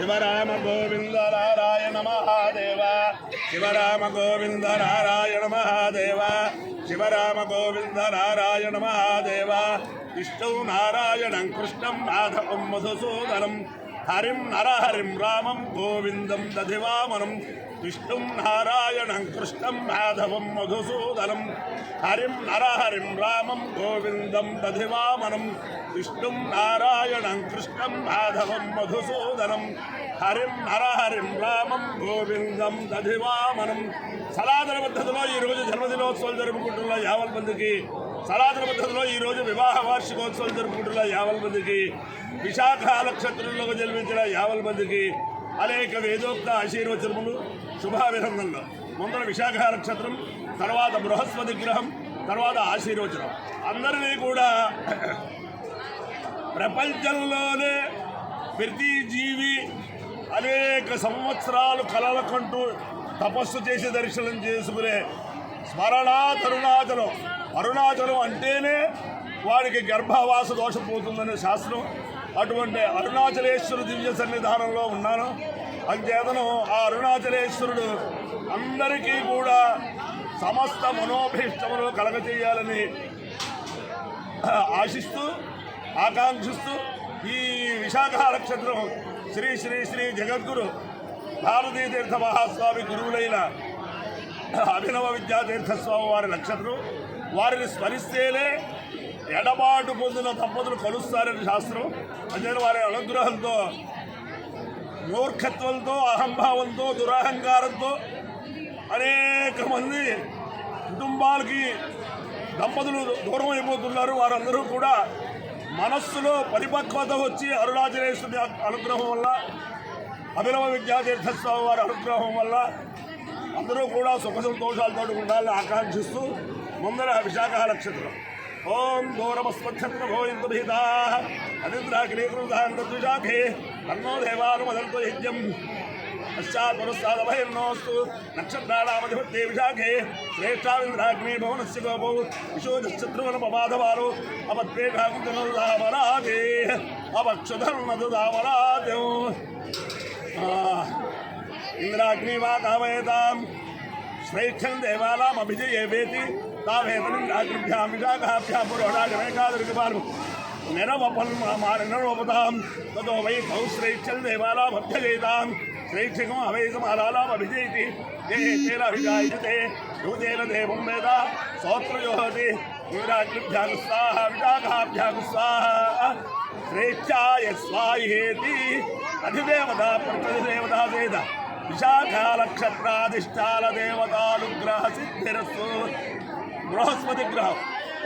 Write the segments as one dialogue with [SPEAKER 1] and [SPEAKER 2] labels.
[SPEAKER 1] శివరామ గోవింద నారాయణ మహాదేవ శివరామ గోవింద నారాయణ మహాదేవ శివరామ గోవింద నారాయణ మహాదేవ విష్ణు నారాయణం కృష్ణం మాధవం మధుసూదనం హరిం నరహరిం రామం గోవిందం దధివామనం విష్ణుం నారాయణం కృష్ణం మాధవం మధుసూదనం హరిం నరహరిం రామం గోవిందం దధివామనం విష్ణుం నారాయణం కృష్ణం మాధవం మధుసూదనం హరిం నరహరిం రామం గోవిందం దధివామనం. సనాతన పద్ధతిలో ఈరోజు జన్మదినోత్సవాలు జరుపుకుంటున్న 50 మందికి, సనాతన పద్ధతిలో ఈరోజు వివాహ వార్షికోత్సవాలు జరుపుకుంటున్న 50 మందికి, విశాఖ నక్షత్రంలో జన్మించిన 50 మందికి అనేక వేదోక్త ఆశీర్వచనములు, శుభాభినందనలు. ముందర విశాఖ నక్షత్రం, తర్వాత బృహస్పతి గ్రహం, తర్వాత ఆశీర్వచనం. అందరినీ కూడా ప్రపంచంలోనే ప్రతి జీవి అనేక సంవత్సరాలు కలలకంటూ తపస్సు చేసి దర్శనం చేసుకునే స్మరణాత్ అరుణాచలం. అరుణాచలం అంటేనే వాడికి గర్భవాస దోషం పోతుందనే శాస్త్రం. అటువంటి అరుణాచలేశ్వరుడు దివ్య సన్నిధానంలో ఉన్నాను. అంచేతను ఆ అరుణాచలేశ్వరుడు అందరికీ కూడా సమస్త మనోభీష్టములు కలగచేయాలని ఆశిస్తూ, ఆకాంక్షిస్తూ ఈ విశాఖ నక్షత్రం శ్రీ శ్రీ శ్రీ జగద్గురు భారతీ తీర్థ మహాస్వామి గురువులైన అభినవ విద్యాతీర్థస్వామి వారి నక్షత్రం. వారిని స్మరిస్తేనే ఎడబాటు పొందిన దంపతులు కలుస్తారని శాస్త్రం. అంటే వారి అనుగ్రహంతో, మూర్ఖత్వంతో, అహంభావంతో, దురహంకారంతో అనేక మంది కుటుంబాలకి దంపతులు దూరం అయిపోతున్నారు. వారందరూ కూడా మనస్సులో పరిపక్వత వచ్చి అరుణాచలేశ్వరుని అనుగ్రహం వల్ల, అభినవ విద్యాతీర్థస్వామి వారి అనుగ్రహం వల్ల అందరూ కూడా సుఖ సంతోషాలతో ఉండాలని ఆకాంక్షిస్తూ ముందర విశాఖ నక్షత్రం. ఓం గౌరవస్మక్షత్రభోయిందుభితా అనింద్రాగ్నికృతాంతద్విశాఖే తన్నో దేవానుమదంతో యజ్ఞం పశ్చాత్ పురస్సాదభైర్నోస్తు నక్షత్రాణామధిపత్తే విశాఖే శ్రేష్టావింద్రాగ్ని భవనస్య గోపౌ విశోజశత్రువనపమాధవాలు అపత్వేషాకుతనుదావరాదే అపక్షుధర్మదుదావరాదే ఇంద్రాగ్ని వా కామయేతాం శ్రేష్టం దేవానాం అభిజయేవేతి తావేతనింద్రాగ్నిభ్యాం విశాఖాభ్యాం పురోడాజమేకాదృగపాలు నిరవపతాం తతో వై కౌ శ్రేష్టం దేవానాం అభ్యజేతాం శ్రేక్షకం అవైసమాలానాం అభిజయతి తేనాభిజాయతే యూతేన దేవం వేద స్తోత్రయోహతి ఇంద్రాగ్నిభ్యాం స్వాహ విశాఖాభ్యాం స్వాహ శ్రేష్టాయ స్వాహేతి అధిదేవత ప్రతిదేవత వేద విశాఖ నక్షత్రాధిష్టాన దేవతానుగ్రహ సిద్ధిరస్సు. బృహస్పతి గ్రహం.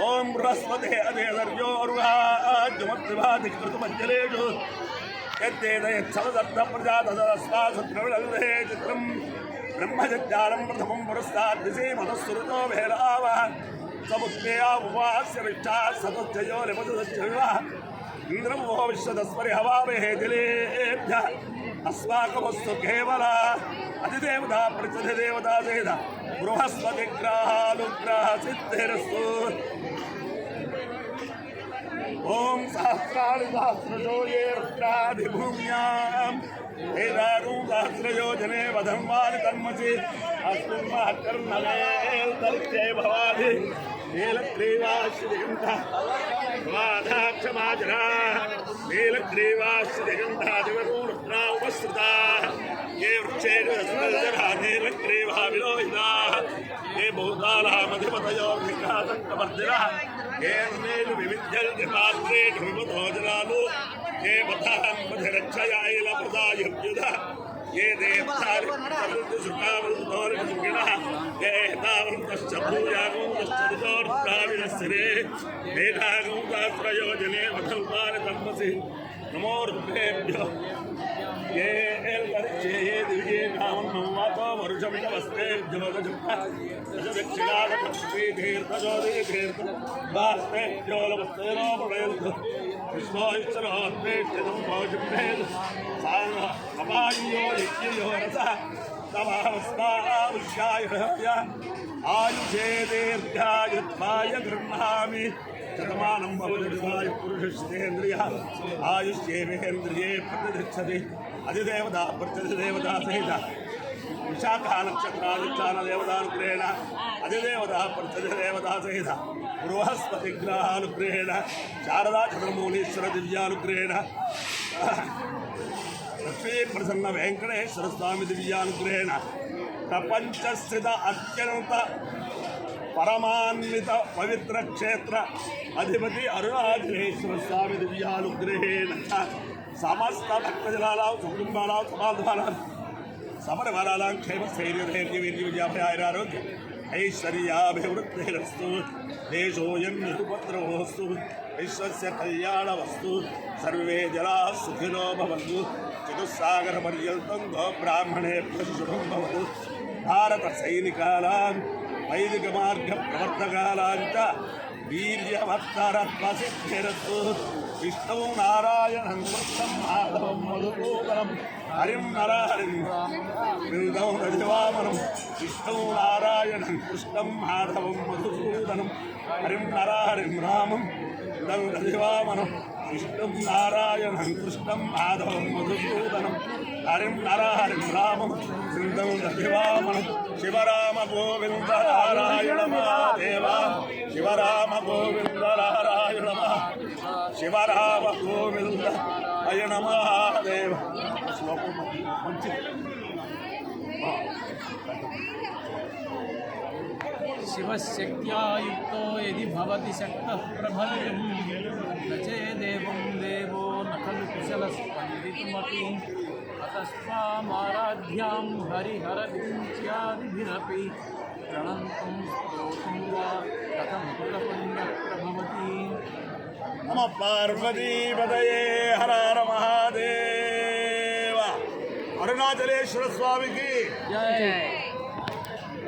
[SPEAKER 1] ఓం బృహస్పతి అదేదర్యోర్వాజ్యమత్రిభాతికృతమజ్జలేషు యత్తేదయత్సవదత్త ప్రజాతదస్వాసుద్రవిడల్హే చిత్రం బ్రహ్మజజ్ఞానం ప్రథమం పురస్సాద్దిశే మనస్సురుతో భేరావ సముద్రేయా ఉపవాస్య విష్ఠా సతశ్చయో నిపదశ్చ వివాహ ఇంద్రమో విశ్వదస్పరి హవామహే జలేభ్య అస్మాకమస్తు కేవల అధిదేవత ప్రతిదేవత వేద బృహస్పతి గ్రహానుగ్రహ సిద్ధిరస్తు. ఓం సహస్రాణి సహస్రజో ఏ రుద్రాదిభూమ్యాం వేదాగం సహస్రయోజనే వధంవాని తన్మసి అస్మిన్ మహకర్ణవేల్తరిత్యే భవాది నీలగ్రీవాశ్రిగంధ వాధాక్షమాజరా నీలగ్రీవాశ్రిగంధాదివరో రుద్రా ఉపసృతా ये वृक्षेजरा नीलग्रीवा विलोहिता ये बहुतालामधिपतयो विघातवर्धिनः ये विविध्यल्पात्रेषु विमतोजनालु ये वधान्मधिरक्षयायलप्रदायुद्युध ये देवतारिसुखावृतोरिणः ये तावन्तश्च भूयागुन्तश्च ऋतोर्ताविनस्थिरे वेदागुन्ताप्रयोजने वधल्पानि तन्मसि नमो ऋभ्येभ्यो ये ये दिव्ये नामं वातो वरुषमितवस्ते जगदक्षिणादक्षीतीर्थजोतितीर्थ भास्ते ज्योलवस्तेनो पडेल्थ विश्वोश्चरोत्पेष्टितं भोजिभ्येद साङ्गपायो नित्यो रसः तवावस्तावुष्याय आयुषे दीर्घायुत्वाय गृह्णामि శతమానం భవతి పురుషేంద్రియ ఆయుష్యేవేంద్రియే ప్రతిష్టతి అధిదేవత ప్రతిదేవత సహిత విశాఖా నక్షత్రాధిష్టాన దేవతానుగ్రహేణ అధిదేవత ప్రతిదేవత సహిత బృహస్పతి గ్రహానుగ్రహేణ శారదా చంద్రమౌళీశ్వర దివ్యానుగ్రహేణ లక్ష్మీ ప్రసన్న వెంకటేశ్వర స్వామి దివ్యానుగ్రహేణ ప్రపంచస్థిత అత్యంత పరమాన్విత పవిత్ర క్షేత్ర అధిపతి అరుణాచలేశ్వర స్వామి దివ్యానుగ్రహేణ సమస్త భక్తజనాల కుటుంబాల సమాధాన సమరవరాల క్షేమ స్థైర్య ధైర్య వీర్య విద్యాభయారోగ్య ఐశ్వర్యాభివృద్ధిరస్తు దేశోయం నిరుపద్రవోస్తు విశ్వస్య కళ్యాణవస్తు సర్వే జనా సుఖినో భవంతు చతుస్సాగర పర్యంతం గో బ్రాహ్మణేభ్యః శుభం భవతు భారత సైనికానాం వైదిక మార్గ ప్రవర్తకానాం చ వీర్యవత్తరత్వసిద్ధిరస్తు విష్ణు నారాయణం కృష్ణం మాధవం మధుసూదనం హరిం నరహరిం విరుదం రజవామనం విష్ణు నారాయణం కృష్ణం మాధవం మధుసూదనం హరిం నరహరిం రామం విరుదం రజవామనం విష్ణు నారాయణం కృష్ణం మాధవం మధుసూదనం హరిం నరహరిం రామం విరుదం రజవామనం శివరామ గోవింద నారాయణ మహాదేవ శివరామ గోవింద నారాయణ శివరామ గోవింద అయన మహాదేవ
[SPEAKER 2] శివశక్త్యా యుక్తో యది భవతి శక్తః ప్రభవితుం న చేదేవం దేవో న ఖలు కుశలస్పందితుమపి అతస్త్వామారాధ్యాం హరిహరవించ్యాదిభిరపి ప్రణంతుం స్తోతుం వా కథం పుణ్యప్రభవతి.
[SPEAKER 1] నమ పార్వతీపతయే హర హర మహాదేవ. అరుణాచలేశ్వర స్వామికి
[SPEAKER 2] జై.